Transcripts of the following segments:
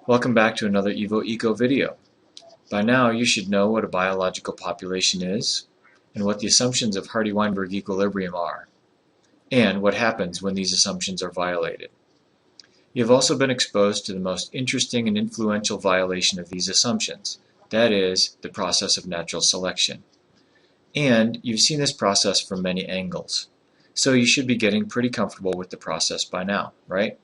Welcome back to another Eco video. By now you should know what a biological population is, and what the assumptions of Hardy-Weinberg equilibrium are, and what happens when these assumptions are violated. You have also been exposed to the most interesting and influential violation of these assumptions, that is, the process of natural selection. And you've seen this process from many angles, so you should be getting pretty comfortable with the process by now, right?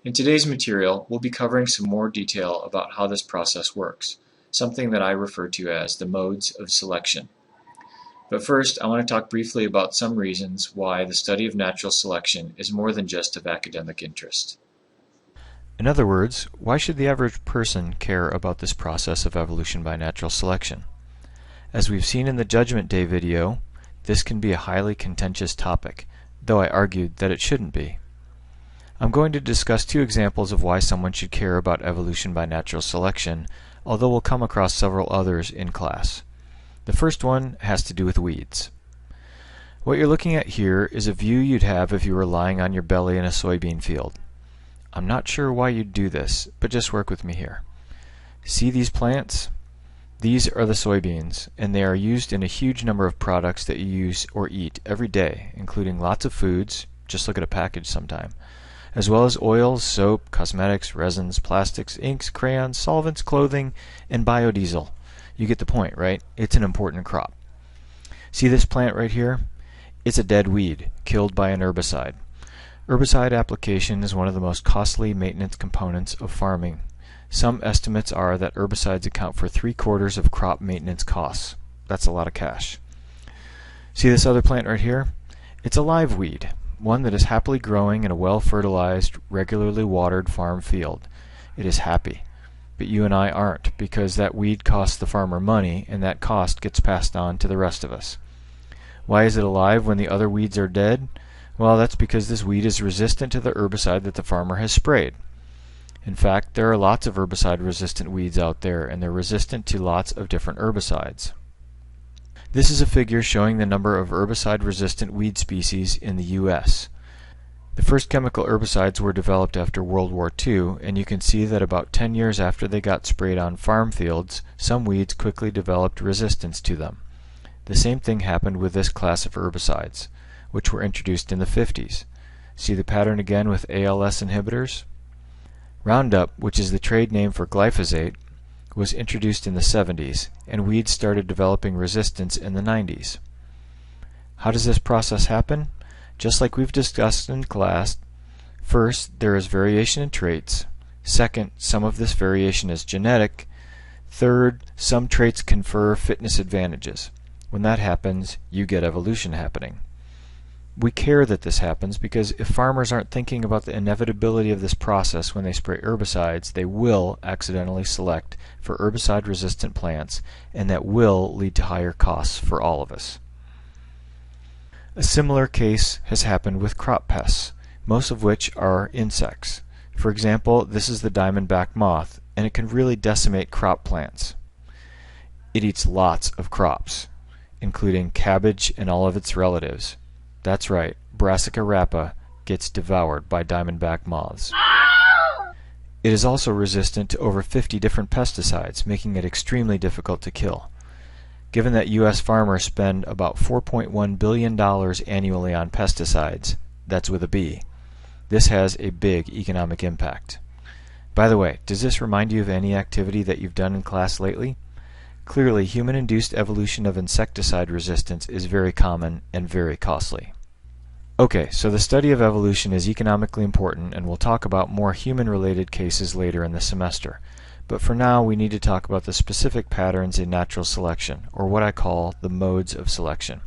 In today's material, we'll be covering some more detail about how this process works, something that I refer to as the modes of selection. But first, I want to talk briefly about some reasons why the study of natural selection is more than just of academic interest. In other words, why should the average person care about this process of evolution by natural selection? As we've seen in the Judgment Day video, this can be a highly contentious topic, though I argued that it shouldn't be. I'm going to discuss two examples of why someone should care about evolution by natural selection, although we'll come across several others in class. The first one has to do with weeds. What you're looking at here is a view you'd have if you were lying on your belly in a soybean field. I'm not sure why you'd do this, but just work with me here. See these plants? These are the soybeans, and they are used in a huge number of products that you use or eat every day, including lots of foods, just look at a package sometime, as well as oils, soap, cosmetics, resins, plastics, inks, crayons, solvents, clothing, and biodiesel. You get the point, right? It's an important crop. See this plant right here? It's a dead weed, killed by an herbicide. Herbicide application is one of the most costly maintenance components of farming. Some estimates are that herbicides account for 3/4 of crop maintenance costs. That's a lot of cash. See this other plant right here? It's a live weed, one that is happily growing in a well-fertilized, regularly watered farm field. It is happy, but you and I aren't, because that weed costs the farmer money, and that cost gets passed on to the rest of us. Why is it alive when the other weeds are dead? Well, that's because this weed is resistant to the herbicide that the farmer has sprayed. In fact, there are lots of herbicide-resistant weeds out there, and they're resistant to lots of different herbicides. This is a figure showing the number of herbicide-resistant weed species in the U.S. The first chemical herbicides were developed after World War II, and you can see that about 10 years after they got sprayed on farm fields, some weeds quickly developed resistance to them. The same thing happened with this class of herbicides, which were introduced in the 50s. See the pattern again with ALS inhibitors? Roundup, which is the trade name for glyphosate, was introduced in the 70s, and weeds started developing resistance in the 90s. How does this process happen? Just like we've discussed in class, first, there is variation in traits. Second, some of this variation is genetic. Third, some traits confer fitness advantages. When that happens, you get evolution happening. We care that this happens because if farmers aren't thinking about the inevitability of this process when they spray herbicides, they will accidentally select for herbicide-resistant plants, and that will lead to higher costs for all of us. A similar case has happened with crop pests, most of which are insects. For example, this is the diamondback moth, and it can really decimate crop plants. It eats lots of crops, including cabbage and all of its relatives. That's right, Brassica rapa gets devoured by diamondback moths. It is also resistant to over 50 different pesticides, making it extremely difficult to kill. Given that U.S. farmers spend about $4.1 billion annually on pesticides, that's with a B, this has a big economic impact. By the way, does this remind you of any activity that you've done in class lately? Clearly, human-induced evolution of insecticide resistance is very common and very costly. Okay, so the study of evolution is economically important, and we'll talk about more human-related cases later in the semester. But for now, we need to talk about the specific patterns in natural selection, or what I call the modes of selection.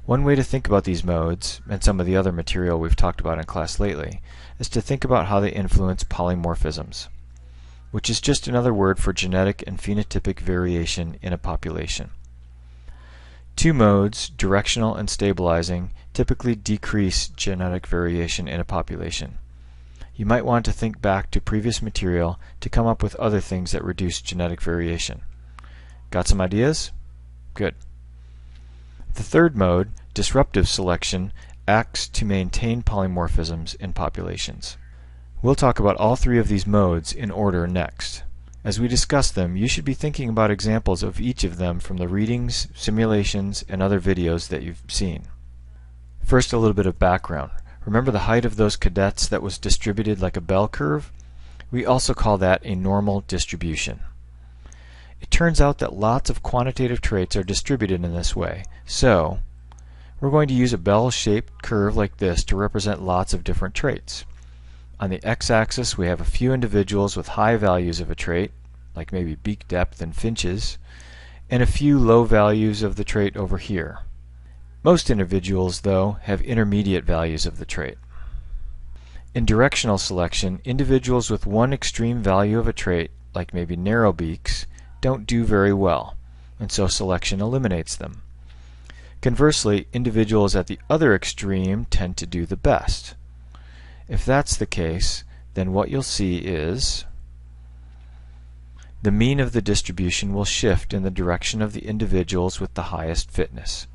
One way to think about these modes, and some of the other material we've talked about in class lately, is to think about how they influence polymorphisms, which is just another word for genetic and phenotypic variation in a population. Two modes, directional and stabilizing, typically decrease genetic variation in a population. You might want to think back to previous material to come up with other things that reduce genetic variation. Got some ideas? Good. The third mode, disruptive selection, acts to maintain polymorphisms in populations. We'll talk about all three of these modes in order next. As we discuss them, you should be thinking about examples of each of them from the readings, simulations, and other videos that you've seen. First, a little bit of background. Remember the height of those cadets that was distributed like a bell curve? We also call that a normal distribution. It turns out that lots of quantitative traits are distributed in this way, so we're going to use a bell-shaped curve like this to represent lots of different traits. On the x-axis we have a few individuals with high values of a trait, like maybe beak depth and finches, and a few low values of the trait over here. Most individuals, though, have intermediate values of the trait. In directional selection, individuals with one extreme value of a trait, like maybe narrow beaks, don't do very well, and so selection eliminates them. Conversely, individuals at the other extreme tend to do the best. If that's the case, then what you'll see is the mean of the distribution will shift in the direction of the individuals with the highest fitness.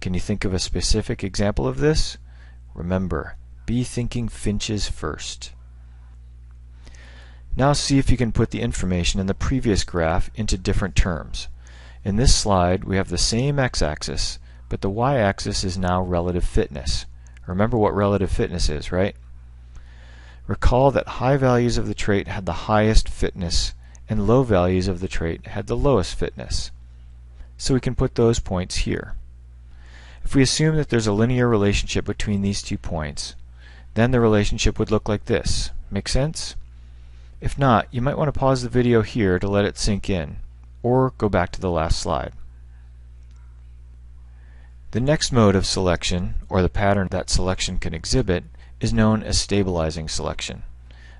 Can you think of a specific example of this? Remember, be thinking finches first. Now see if you can put the information in the previous graph into different terms. In this slide, we have the same x-axis, but the y-axis is now relative fitness. Remember what relative fitness is, right? Recall that high values of the trait had the highest fitness, and low values of the trait had the lowest fitness. So we can put those points here. If we assume that there's a linear relationship between these 2 points, then the relationship would look like this. Make sense? If not, you might want to pause the video here to let it sink in, or go back to the last slide. The next mode of selection, or the pattern that selection can exhibit, is known as stabilizing selection.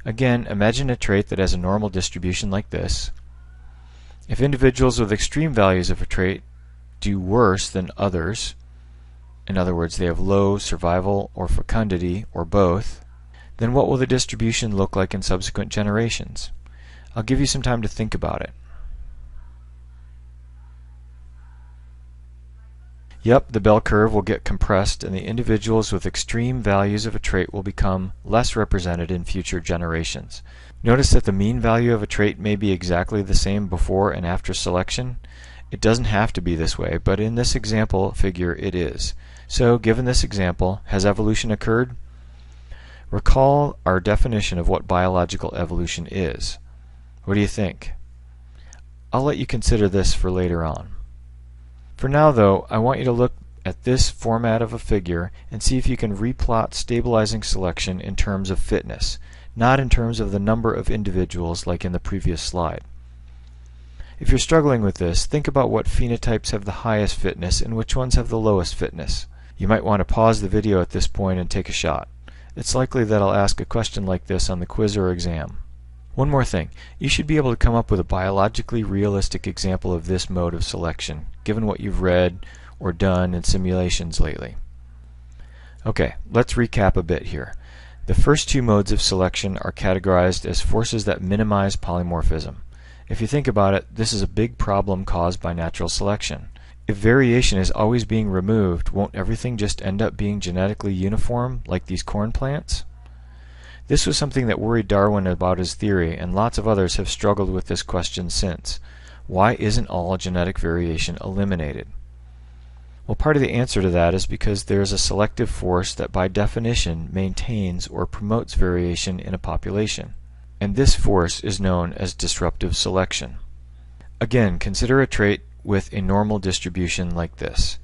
Again, imagine a trait that has a normal distribution like this. If individuals with extreme values of a trait do worse than others, in other words, they have low survival or fecundity, or both, then what will the distribution look like in subsequent generations? I'll give you some time to think about it. Yep, the bell curve will get compressed and the individuals with extreme values of a trait will become less represented in future generations. Notice that the mean value of a trait may be exactly the same before and after selection. It doesn't have to be this way, but in this example figure it is. So, given this example, has evolution occurred? Recall our definition of what biological evolution is. What do you think? I'll let you consider this for later on. For now, though, I want you to look at this format of a figure and see if you can replot stabilizing selection in terms of fitness, not in terms of the number of individuals like in the previous slide. If you're struggling with this, think about what phenotypes have the highest fitness and which ones have the lowest fitness. You might want to pause the video at this point and take a shot. It's likely that I'll ask a question like this on the quiz or exam. One more thing, you should be able to come up with a biologically realistic example of this mode of selection, given what you've read or done in simulations lately. Okay, let's recap a bit here. The first 2 modes of selection are categorized as forces that minimize polymorphism. If you think about it, this is a big problem caused by natural selection. If variation is always being removed, won't everything just end up being genetically uniform, like these corn plants? This was something that worried Darwin about his theory, and lots of others have struggled with this question since. Why isn't all genetic variation eliminated? Well, part of the answer to that is because there is a selective force that by definition maintains or promotes variation in a population. And this force is known as disruptive selection. Again, consider a trait with a normal distribution like this.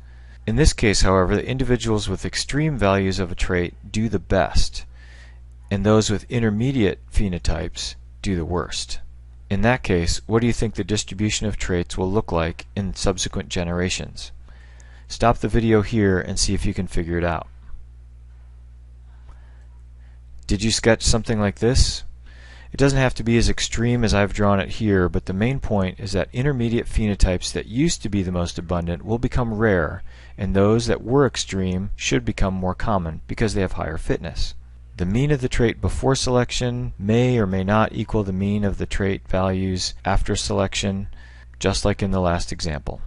In this case, however, the individuals with extreme values of a trait do the best, and those with intermediate phenotypes do the worst. In that case, what do you think the distribution of traits will look like in subsequent generations? Stop the video here and see if you can figure it out. Did you sketch something like this? It doesn't have to be as extreme as I've drawn it here, but the main point is that intermediate phenotypes that used to be the most abundant will become rare, and those that were extreme should become more common because they have higher fitness. The mean of the trait before selection may or may not equal the mean of the trait values after selection, just like in the last example.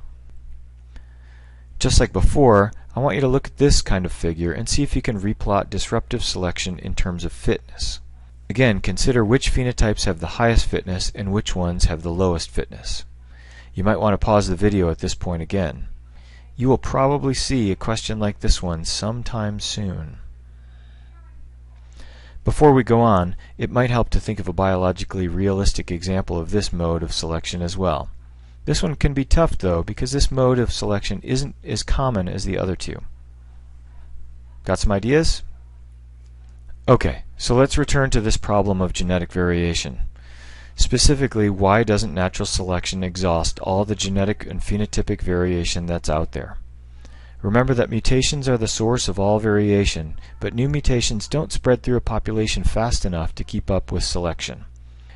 Just like before, I want you to look at this kind of figure and see if you can replot disruptive selection in terms of fitness. Again, consider which phenotypes have the highest fitness and which ones have the lowest fitness. You might want to pause the video at this point again. You will probably see a question like this one sometime soon. Before we go on, it might help to think of a biologically realistic example of this mode of selection as well. This one can be tough though, because this mode of selection isn't as common as the other two. Got some ideas? Okay, so let's return to this problem of genetic variation. Specifically, why doesn't natural selection exhaust all the genetic and phenotypic variation that's out there? Remember that mutations are the source of all variation, but new mutations don't spread through a population fast enough to keep up with selection.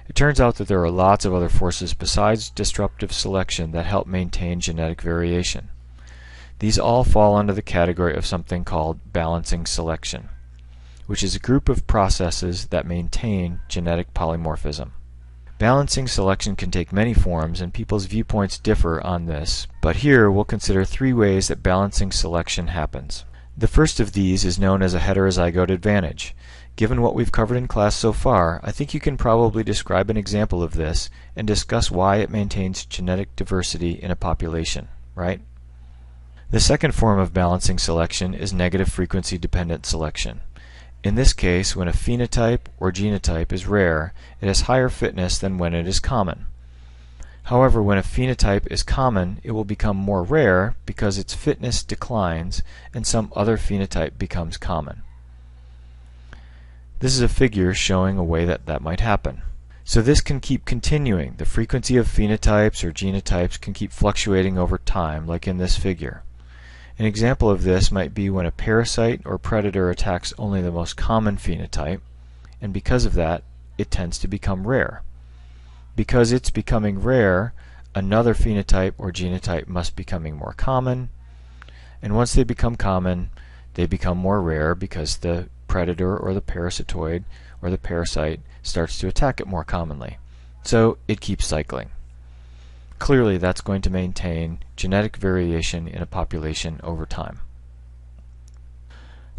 It turns out that there are lots of other forces besides disruptive selection that help maintain genetic variation. These all fall under the category of something called balancing selection, which is a group of processes that maintain genetic polymorphism. Balancing selection can take many forms, and people's viewpoints differ on this, but here we'll consider 3 ways that balancing selection happens. The first of these is known as a heterozygote advantage. Given what we've covered in class so far, I think you can probably describe an example of this and discuss why it maintains genetic diversity in a population, right? The second form of balancing selection is negative frequency dependent selection. In this case, when a phenotype or genotype is rare, it has higher fitness than when it is common. However, when a phenotype is common, it will become more rare because its fitness declines and some other phenotype becomes common. This is a figure showing a way that might happen. So this can keep continuing. The frequency of phenotypes or genotypes can keep fluctuating over time, like in this figure. An example of this might be when a parasite or predator attacks only the most common phenotype, and because of that, it tends to become rare. Because it's becoming rare, another phenotype or genotype must be becoming more common, and once they become common, they become more rare because the predator or the parasitoid or the parasite starts to attack it more commonly. So it keeps cycling. Clearly, that's going to maintain genetic variation in a population over time.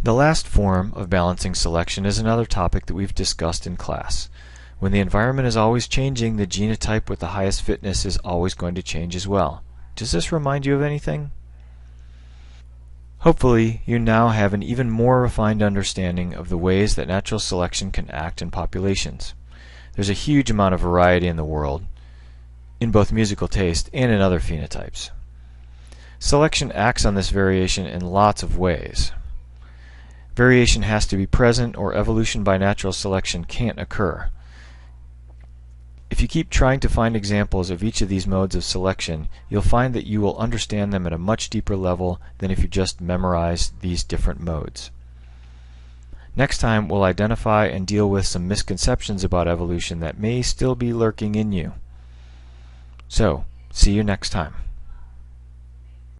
The last form of balancing selection is another topic that we've discussed in class. When the environment is always changing, the genotype with the highest fitness is always going to change as well. Does this remind you of anything? Hopefully, you now have an even more refined understanding of the ways that natural selection can act in populations. There's a huge amount of variety in the world, in both musical taste and in other phenotypes. Selection acts on this variation in lots of ways. Variation has to be present, or evolution by natural selection can't occur. If you keep trying to find examples of each of these modes of selection, you'll find that you will understand them at a much deeper level than if you just memorize these different modes. Next time, we'll identify and deal with some misconceptions about evolution that may still be lurking in you. So, see you next time.